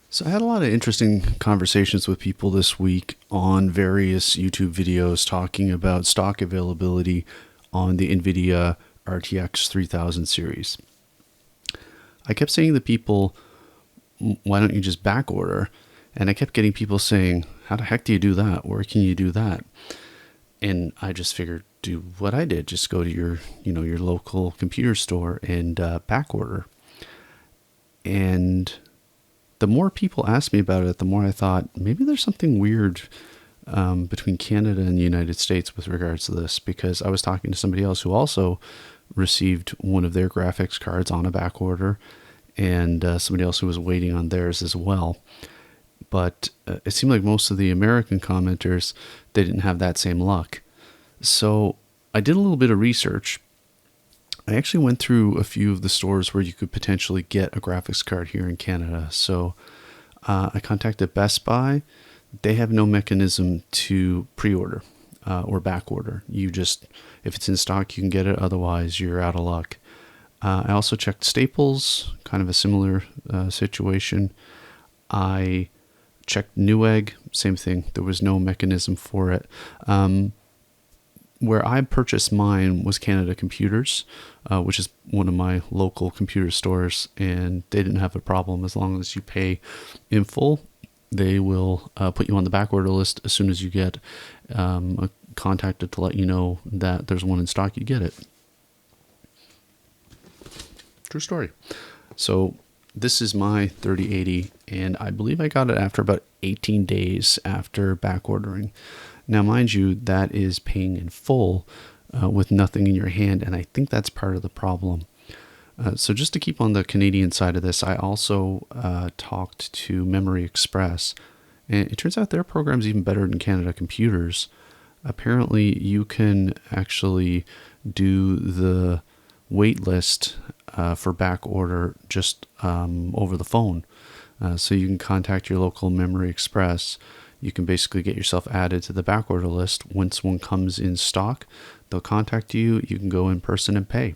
So I had a lot of interesting conversations with people this week on various YouTube videos talking about stock availability on the NVIDIA RTX 3000 series. I kept saying to people, why don't you just back order? And I kept getting people saying, how the heck do you do that? Where can you do that? And I just figured, do what I did. Just go to your local computer store and back order. And the more people asked me about it, the more I thought maybe there's something weird between Canada and the United States with regards to this, because I was talking to somebody else who also received one of their graphics cards on a back order, and somebody else who was waiting on theirs as well. But it seemed like most of the American commenters, they didn't have that same luck. So I did a little bit of research. I actually went through a few of the stores where you could potentially get a graphics card here in Canada. So I contacted Best Buy. They have no mechanism to pre-order or back order. You just, if it's in stock, you can get it. Otherwise, you're out of luck. I also checked Staples, kind of a similar situation. I checked Newegg, same thing. There was no mechanism for it. Where I purchased mine was Canada Computers, which is one of my local computer stores, and they didn't have a problem. As long as you pay in full, they will put you on the back order list. As soon as you get contacted to let you know that there's one in stock, you get it. True story. So this is my 3080, and I believe I got it after about 18 days after back ordering. Now, mind you, that is paying in full with nothing in your hand, and I think that's part of the problem. So just to keep on the Canadian side of this, I also talked to Memory Express, and it turns out their program's even better than Canada Computers. Apparently, you can actually do the wait list for back order just over the phone. So you can contact your local Memory Express. You can basically get yourself added to the back order list. Once one comes in stock, they'll contact you. You can go in person and pay.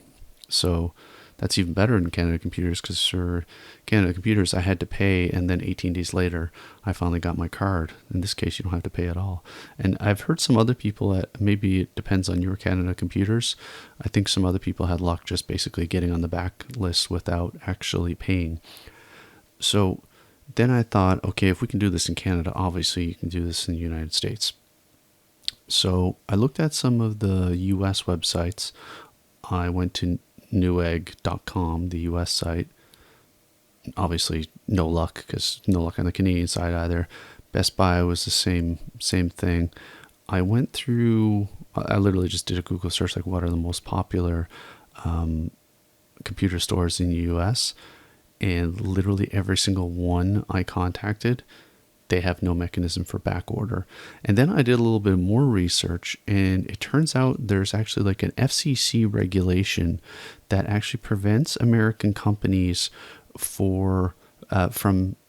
So that's even better than Canada Computers, because for Canada Computers, I had to pay, and then 18 days later, I finally got my card. In this case, you don't have to pay at all. And I've heard some other people that maybe it depends on your Canada Computers. I think some other people had luck just basically getting on the back list without actually paying. So then I thought, okay, if we can do this in Canada, obviously you can do this in the United States. So I looked at some of the US websites. I went to Newegg.com, the US site. Obviously no luck, because no luck on the Canadian side either. Best Buy was the same thing. I went through, I literally just did a Google search, like what are the most popular computer stores in the US, and literally every single one I contacted, they have no mechanism for back order. And then I did a little bit more research, and it turns out there's actually like an FCC regulation that actually prevents American companies from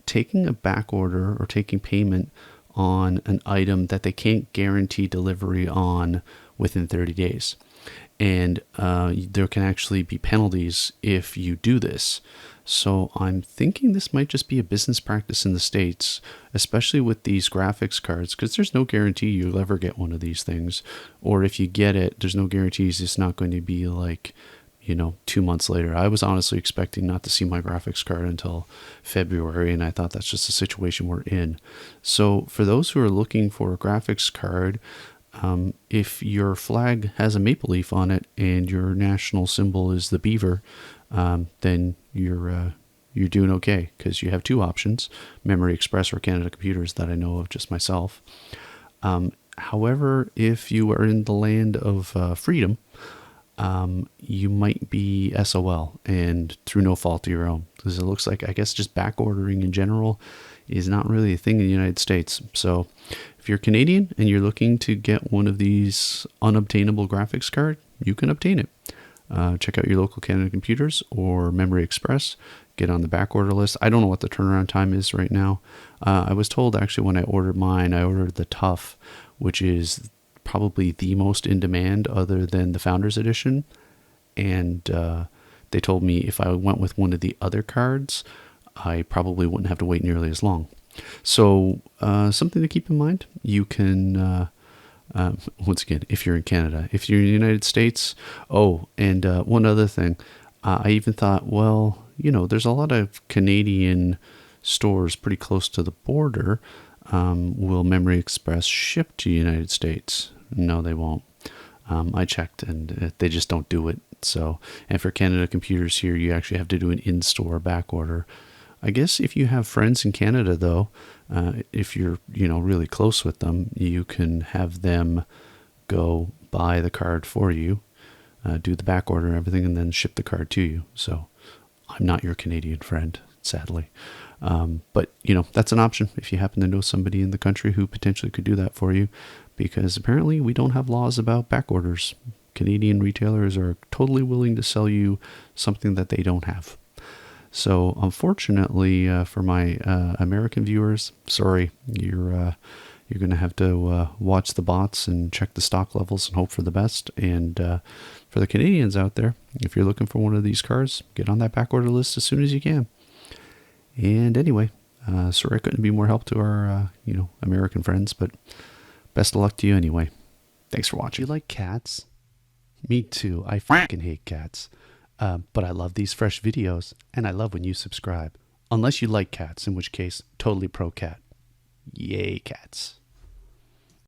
taking a back order or taking payment on an item that they can't guarantee delivery on within 30 days. And there can actually be penalties if you do this. So I'm thinking this might just be a business practice in the States, especially with these graphics cards, because there's no guarantee you'll ever get one of these things. Or if you get it, there's no guarantees it's not going to be like, 2 months later. I was honestly expecting not to see my graphics card until February, and I thought that's just the situation we're in. So for those who are looking for a graphics card, if your flag has a maple leaf on it and your national symbol is the beaver, then you're doing okay, because you have two options: Memory Express or Canada Computers, that I know of just myself. However, if you are in the land of freedom, you might be SOL, and through no fault of your own, because it looks like, I guess, just back ordering in general is not really a thing in the United States. So if you're Canadian and you're looking to get one of these unobtainable graphics card, you can obtain it. Check out your local Canada Computers or Memory Express. Get on the back order list. I don't know what the turnaround time is right now. I was told actually when I ordered mine, I ordered the Tough, which is probably the most in demand other than the Founders Edition. And they told me if I went with one of the other cards, I probably wouldn't have to wait nearly as long. So something to keep in mind, you can, once again, if you're in Canada, if you're in the United States, oh, and one other thing, I even thought, well, there's a lot of Canadian stores pretty close to the border. Will Memory Express ship to the United States? No, they won't. I checked, and they just don't do it. So, and for Canada computers here, you actually have to do an in-store back order. I guess if you have friends in Canada, though, if you're really close with them, you can have them go buy the card for you, do the back order and everything, and then ship the card to you. So, I'm not your Canadian friend, sadly. But that's an option if you happen to know somebody in the country who potentially could do that for you, because apparently we don't have laws about back orders. Canadian retailers are totally willing to sell you something that they don't have. So unfortunately for my American viewers, sorry, you're going to have to watch the bots and check the stock levels and hope for the best. And for the Canadians out there, if you're looking for one of these cars, get on that back order list as soon as you can. And anyway, sorry I couldn't be more help to our American friends, but best of luck to you anyway. Thanks for watching. You like cats? Me too. I fucking hate cats. But I love these fresh videos, and I love when you subscribe. Unless you like cats, in which case, totally pro cat. Yay, cats.